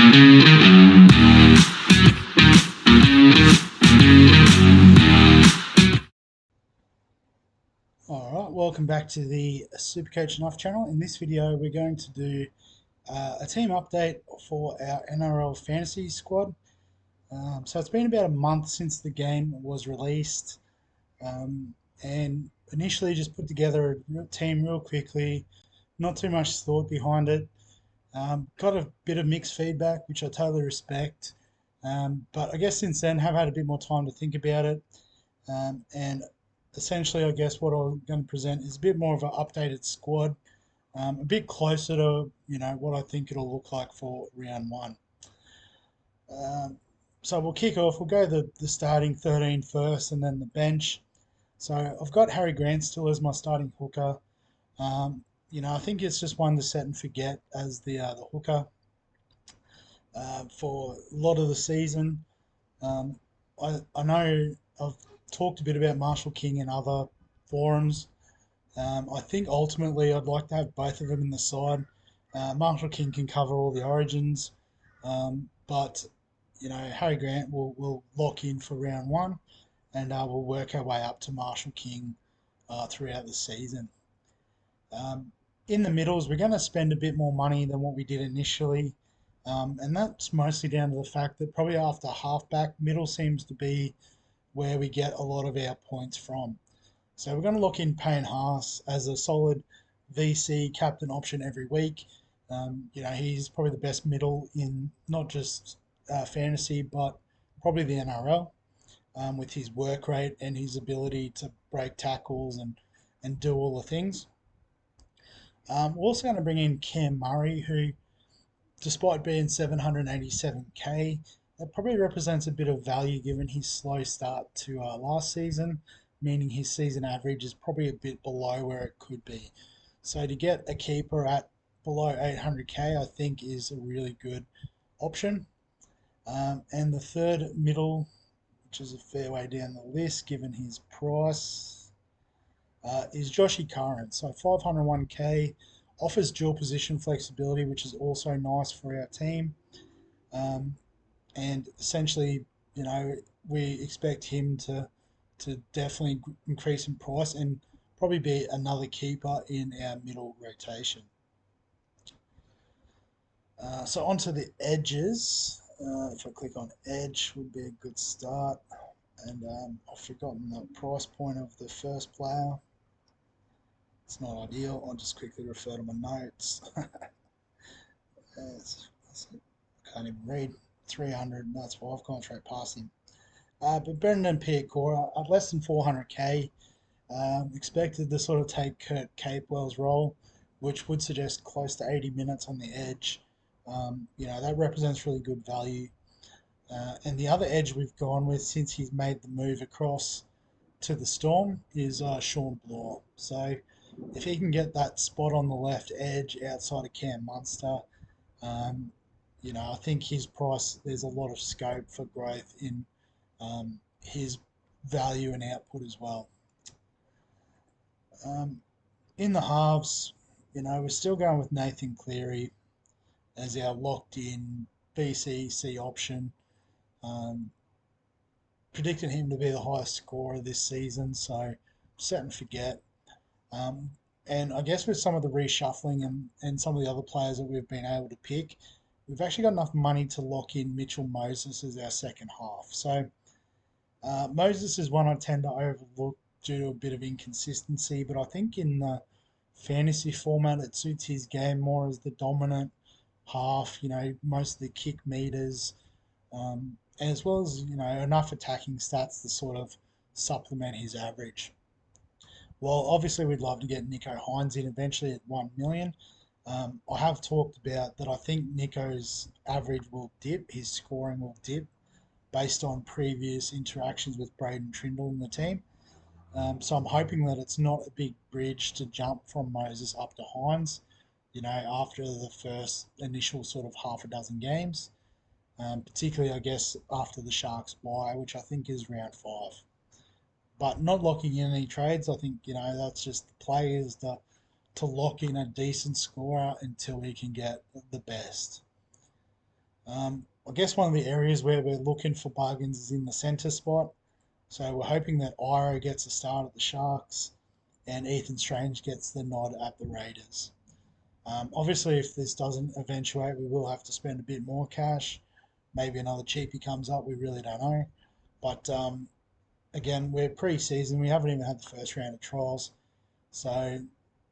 Alright, welcome back to the SuperCoach Nuffs channel. In this video we're going to do a team update for our NRL Fantasy squad. So it's been about a month since the game was released, and initially just put together a team real quickly, not too much thought behind it. Got a bit of mixed feedback, which I totally respect, but I guess since then have had a bit more time to think about it, and essentially, I guess what I'm going to present is a bit more of an updated squad, a bit closer to what I think it'll look like for round one. So we'll kick off. We'll go the starting 13 first, and then the bench. So I've got Harry Grant still as my starting hooker. I think it's just one to set and forget as the hooker for a lot of the season. I know I've talked a bit about Marshall King in other forums. I think ultimately I'd like to have both of them in the side. Marshall King can cover all the origins, but Harry Grant will lock in for round one, and we'll work our way up to Marshall King throughout the season. In the middles, we're going to spend a bit more money than what we did initially, and that's mostly down to the fact that probably after halfback, middle seems to be where we get a lot of our points from. So we're going to lock in Payne Haas as a solid VC captain option every week. He's probably the best middle in not just fantasy, but probably the NRL, with his work rate and his ability to break tackles and do all the things. We're also going to bring in Cam Murray, who, despite being 787k, that probably represents a bit of value given his slow start to last season, meaning his season average is probably a bit below where it could be. So to get a keeper at below 800k, I think is a really good option. And the third middle, which is a fair way down the list given his price, is Joshy Curran. So 501k, offers dual position flexibility, which is also nice for our team. And essentially, we expect him to definitely increase in price and probably be another keeper in our middle rotation. So onto the edges. If I click on edge, would be a good start. And I've forgotten the price point of the first player. It's not ideal. I'll just quickly refer to my notes. I can't even read. 300, that's why I've gone straight past him. But Brendan Piacora at less than 400k, expected to sort of take Kurt Capewell's role, which would suggest close to 80 minutes on the edge. That represents really good value. And the other edge we've gone with since he's made the move across to the Storm is Sean Bloor. So if he can get that spot on the left edge outside of Cam Munster, I think his price, there's a lot of scope for growth in his value and output as well. In the halves, we're still going with Nathan Cleary as our locked-in BCC option. Predicted him to be the highest scorer this season, so set and forget. And I guess with some of the reshuffling and some of the other players that we've been able to pick, we've actually got enough money to lock in Mitchell Moses as our second half. So Moses is one I tend to overlook due to a bit of inconsistency, but I think in the fantasy format it suits his game more as the dominant half, most of the kick meters, as well as, enough attacking stats to sort of supplement his average. Well, obviously we'd love to get Nico Hines in eventually at 1 million. I have talked about that I think Nico's average will dip, his scoring will dip based on previous interactions with Braden Trindle in the team. So I'm hoping that it's not a big bridge to jump from Moses up to Hines, after the first initial sort of half a dozen games, particularly I guess after the Sharks bye, which I think is round 5. But not locking in any trades, I think, that's just the play is to lock in a decent scorer until we can get the best. I guess one of the areas where we're looking for bargains is in the centre spot. So we're hoping that Iro gets a start at the Sharks and Ethan Strange gets the nod at the Raiders. Obviously, if this doesn't eventuate, we will have to spend a bit more cash. Maybe another cheapie comes up. We really don't know. But again, we're pre-season. We haven't even had the first round of trials. So,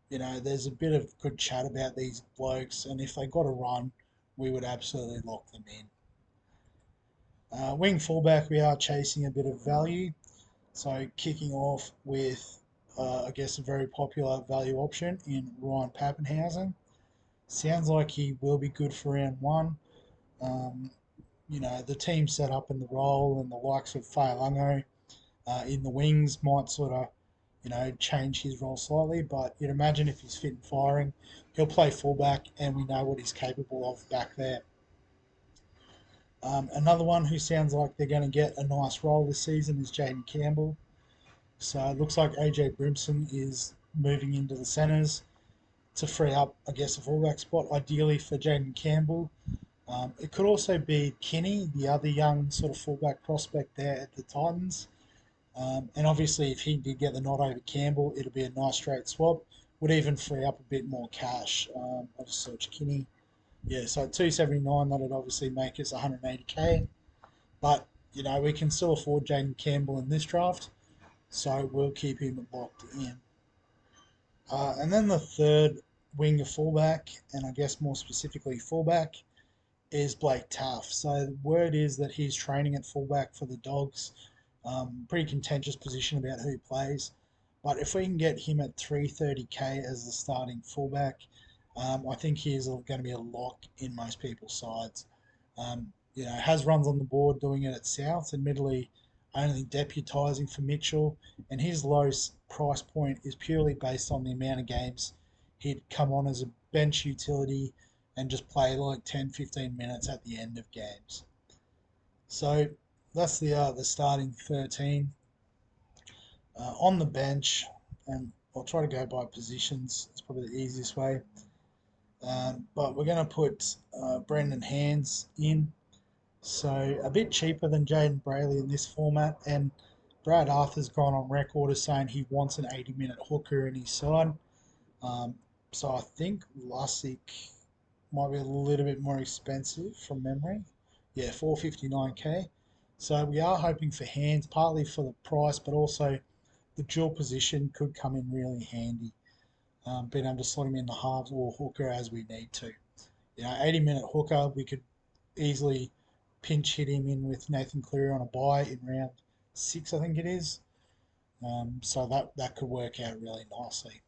there's a bit of good chat about these blokes. And if they got a run, we would absolutely lock them in. Wing fullback, we are chasing a bit of value. So kicking off with, I guess, a very popular value option in Ryan Pappenhausen. Sounds like he will be good for round one. Um, the team set up in the role and the likes of Fa'alongo in the wings might sort of, change his role slightly. But you'd imagine if he's fit and firing, he'll play fullback and we know what he's capable of back there. Another one who sounds like they're going to get a nice role this season is Jaden Campbell. So it looks like AJ Brimson is moving into the centres to free up, I guess, a fullback spot, ideally for Jaden Campbell. It could also be Kinney, the other young sort of fullback prospect there at the Titans. And obviously, if he did get the nod over Campbell, it'll be a nice straight swap. Would even free up a bit more cash. I'll just search Kinney. Yeah, so at 279, that'd obviously make us 180k. But, we can still afford Jaden Campbell in this draft. So we'll keep him locked in. And then the third winger fullback, and I guess more specifically fullback, is Blake Taff. So the word is that he's training at fullback for the Dogs. Pretty contentious position about who plays. But if we can get him at 330k as the starting fullback, I think he is going to be a lock in most people's sides. Has runs on the board doing it at South, admittedly only deputising for Mitchell, and his low price point is purely based on the amount of games he'd come on as a bench utility and just play like 10, 15 minutes at the end of games. So that's the starting 13. On the bench, and I'll try to go by positions, it's probably the easiest way. But we're going to put Brendan Hands in. So a bit cheaper than Jaden Brayley in this format, and Brad Arthur's gone on record as saying he wants an 80-minute hooker in his side. So I think Lussick might be a little bit more expensive from memory. Yeah, 459k. So we are hoping for Hands, partly for the price, but also the dual position could come in really handy. Being able to slot him in the halves or hooker as we need to. 80-minute hooker, we could easily pinch hit him in with Nathan Cleary on a bye in round 6, I think it is. So that could work out really nicely.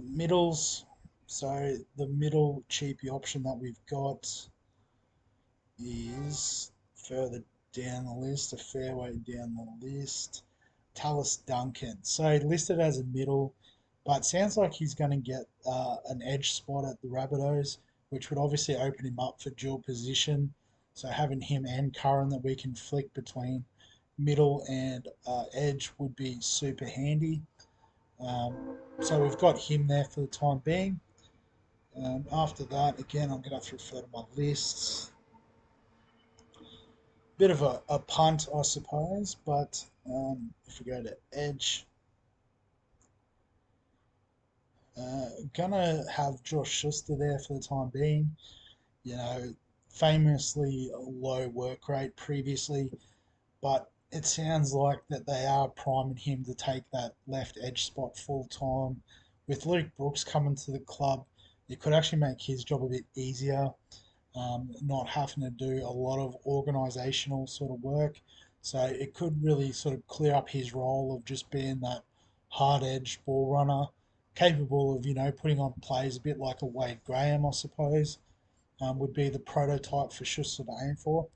Middles. So the middle cheapy option that we've got is further down the list, a fair way down the list. Talis Duncan. So listed as a middle, but sounds like he's going to get an edge spot at the Rabbitohs, which would obviously open him up for dual position. So having him and Curran that we can flick between middle and edge would be super handy. So we've got him there for the time being. After that, again, I'm going to refer to my lists. Bit of a punt, I suppose, but if we go to edge, gonna have Josh Schuster there for the time being. Famously a low work rate previously, but it sounds like that they are priming him to take that left edge spot full time. With Luke Brooks coming to the club, it could actually make his job a bit easier, not having to do a lot of organisational sort of work. So it could really sort of clear up his role of just being that hard edge ball runner, capable of, putting on plays a bit like a Wade Graham, I suppose, would be the prototype for Schuster to aim for.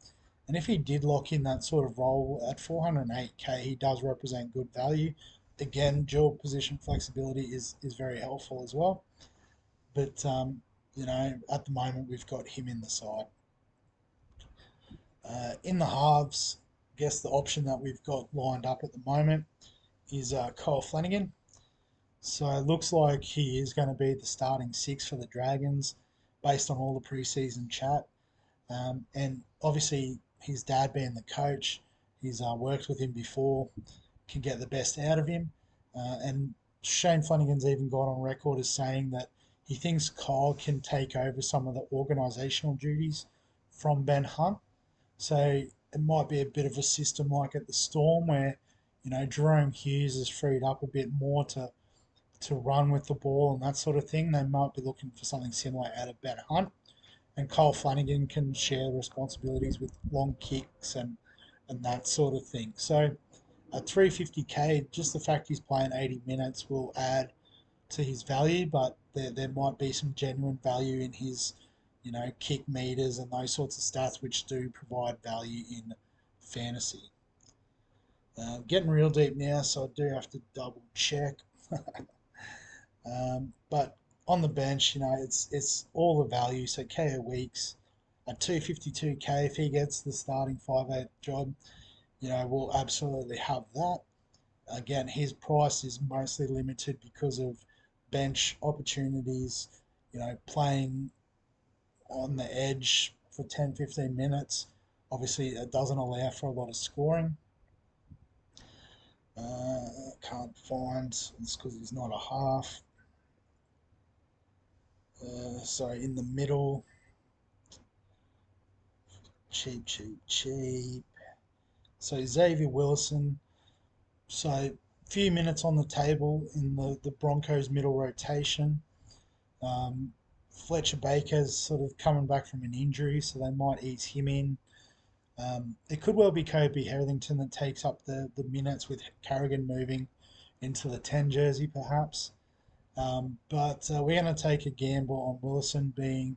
And if he did lock in that sort of role at 408k, he does represent good value. Again, dual position flexibility is very helpful as well. But, at the moment, we've got him in the side. In the halves, I guess the option that we've got lined up at the moment is Kyle Flanigan. So it looks like he is going to be the starting 6 for the Dragons. based on all the preseason chat. And obviously, his dad being the coach, he's worked with him before, can get the best out of him. And Shane Flanigan's even gone on record as saying that he thinks Kyle can take over some of the organisational duties from Ben Hunt. So it might be a bit of a system like at the Storm where, Jerome Hughes is freed up a bit more to run with the ball and that sort of thing. They might be looking for something similar out of Ben Hunt. And Kyle Flanigan can share responsibilities with long kicks and that sort of thing. So at 350k, just the fact he's playing 80 minutes will add to his value, but there might be some genuine value in his, kick meters and those sorts of stats, which do provide value in fantasy. Getting real deep now, so I do have to double check. But on the bench, it's all the value. So KO Weeks at 252k, if he gets the starting 5'8" job, we'll absolutely have that. Again, his price is mostly limited because of bench opportunities, playing on the edge for 10-15 minutes. Obviously, it doesn't allow for a lot of scoring. Can't find, it's because he's not a half. So in the middle, cheap. So Xavier Wilson, so few minutes on the table in the Broncos middle rotation. Fletcher Baker's sort of coming back from an injury, so they might ease him in. It could well be Kobe Hetherington that takes up the minutes with Carrigan moving into the 10 jersey perhaps. But we're going to take a gamble on Wilson being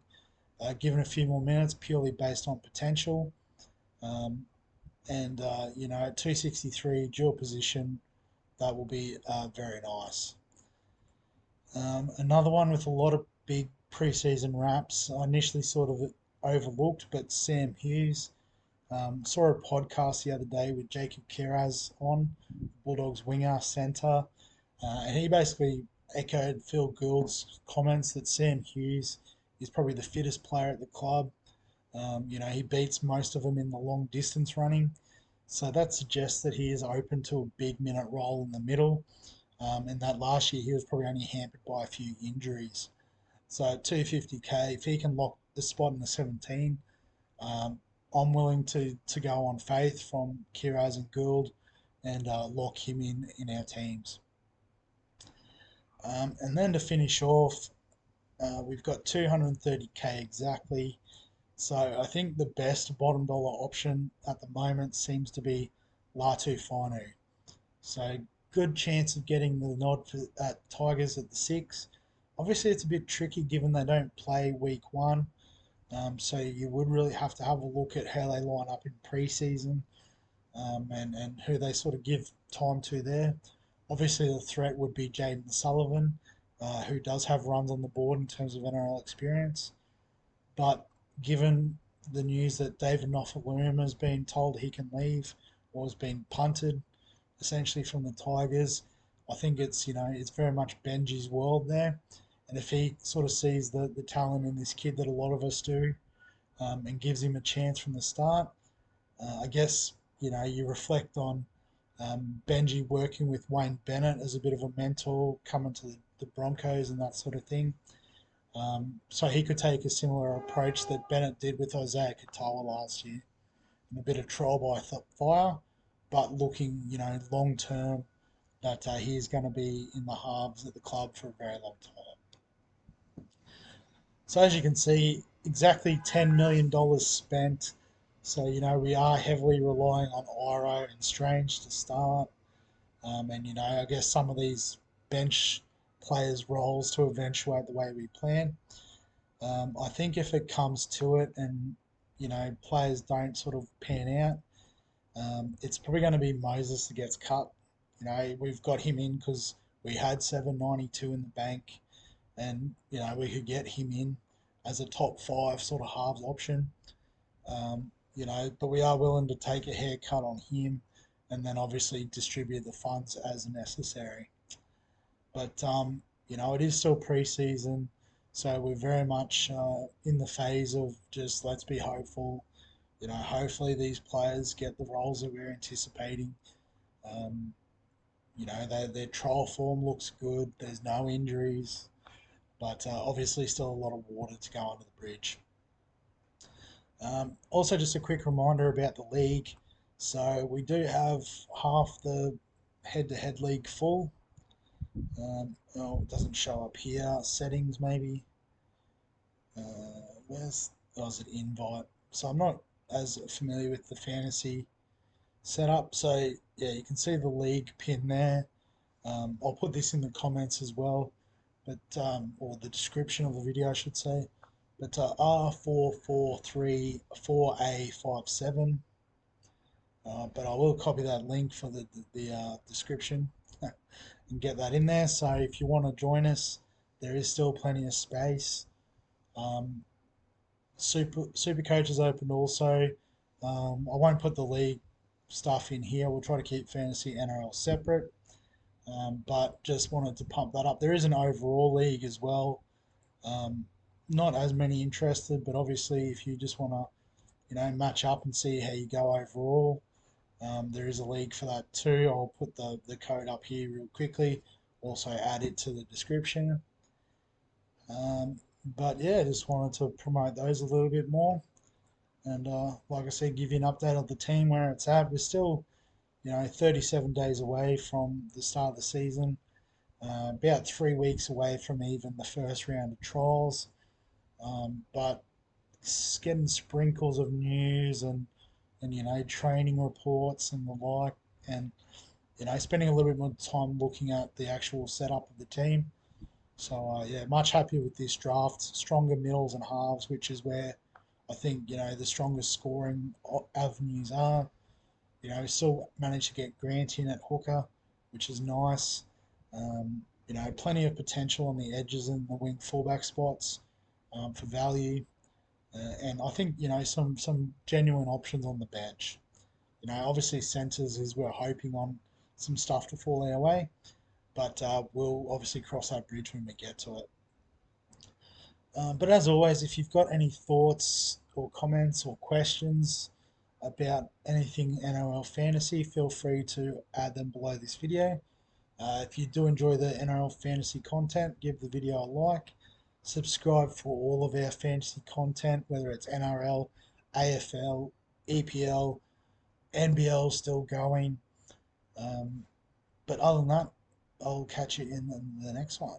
given a few more minutes purely based on potential. And at 263 dual position, that will be very nice. Another one with a lot of big preseason wraps. I initially sort of overlooked, but Sam Hughes. Saw a podcast the other day with Jacob Kiraz on Bulldogs winger centre, and he basically echoed Phil Gould's comments that Sam Hughes is probably the fittest player at the club. He beats most of them in the long distance running. So that suggests that he is open to a big minute role in the middle. And that last year he was probably only hampered by a few injuries. So at 250k, if he can lock the spot in the 17, I'm willing to go on faith from Kiraz and Gould and lock him in our teams. And then to finish off, we've got 230k exactly. So I think the best bottom dollar option at the moment seems to be Latu Fino. So good chance of getting the nod at Tigers at the 6. Obviously it's a bit tricky given they don't play week 1. So you would really have to have a look at how they line up in pre-season and who they sort of give time to there. Obviously the threat would be Jaden Sullivan, who does have runs on the board in terms of NRL experience. But given the news that David Nofoaluma has been told he can leave or has been punted essentially from the Tigers, I think it's very much Benji's world there. And if he sort of sees the talent in this kid that a lot of us do and gives him a chance from the start, I guess, you reflect on Benji working with Wayne Bennett as a bit of a mentor coming to the Broncos and that sort of thing. So he could take a similar approach that Bennett did with Isaiah Katoa last year. And a bit of trial by fire, but looking, long term that he is going to be in the halves at the club for a very long time. So as you can see, exactly $10 million spent. So, we are heavily relying on Iro and Strange to start. And, I guess some of these bench players' roles to eventuate the way we plan. I think if it comes to it and, players don't sort of pan out, it's probably going to be Moses that gets cut. We've got him in because we had 792 in the bank and, we could get him in as a top 5 sort of halves option. But we are willing to take a haircut on him and then obviously distribute the funds as necessary. But, it is still pre-season. So we're very much in the phase of just let's be hopeful. Hopefully these players get the roles that we're anticipating. Um, their trial form looks good. There's no injuries, but obviously still a lot of water to go under the bridge. Also, just a quick reminder about the league. So we do have half the head-to-head league full. Oh, it doesn't show up here. Settings maybe. Is it invite? So I'm not as familiar with the fantasy setup. So yeah, you can see the league pin there. I'll put this in the comments as well, but or the description of the video, I should say. But R4434A57. But I will copy that link for the description and get that in there. So if you want to join us, there is still plenty of space. Um, SuperCoach is open also. I won't put the league stuff in here. We'll try to keep fantasy NRL separate. But just wanted to pump that up. There is an overall league as well. Um, Not as many interested, but obviously if you just want to, match up and see how you go overall, there is a league for that too. I'll put the code up here real quickly. Also add it to the description. But yeah, just wanted to promote those a little bit more. And like I said, give you an update of the team where it's at. We're still, 37 days away from the start of the season. About 3 weeks away from even the first round of trials. But getting sprinkles of news and training reports and the like, and spending a little bit more time looking at the actual setup of the team. So yeah, much happier with this draft. Stronger middles and halves, which is where I think the strongest scoring avenues are. Still managed to get Grant in at hooker, which is nice. Plenty of potential on the edges and the wing fullback spots for value. And I think some genuine options on the bench. Obviously centres is we're hoping on some stuff to fall our way, but we'll obviously cross that bridge when we get to it. But as always, if you've got any thoughts or comments or questions about anything NRL fantasy, feel free to add them below this video. If you do enjoy the NRL fantasy content, give the video a like. Subscribe for all of our fantasy content, whether it's NRL, AFL, EPL, NBL still going. But other than that, I'll catch you in the next one.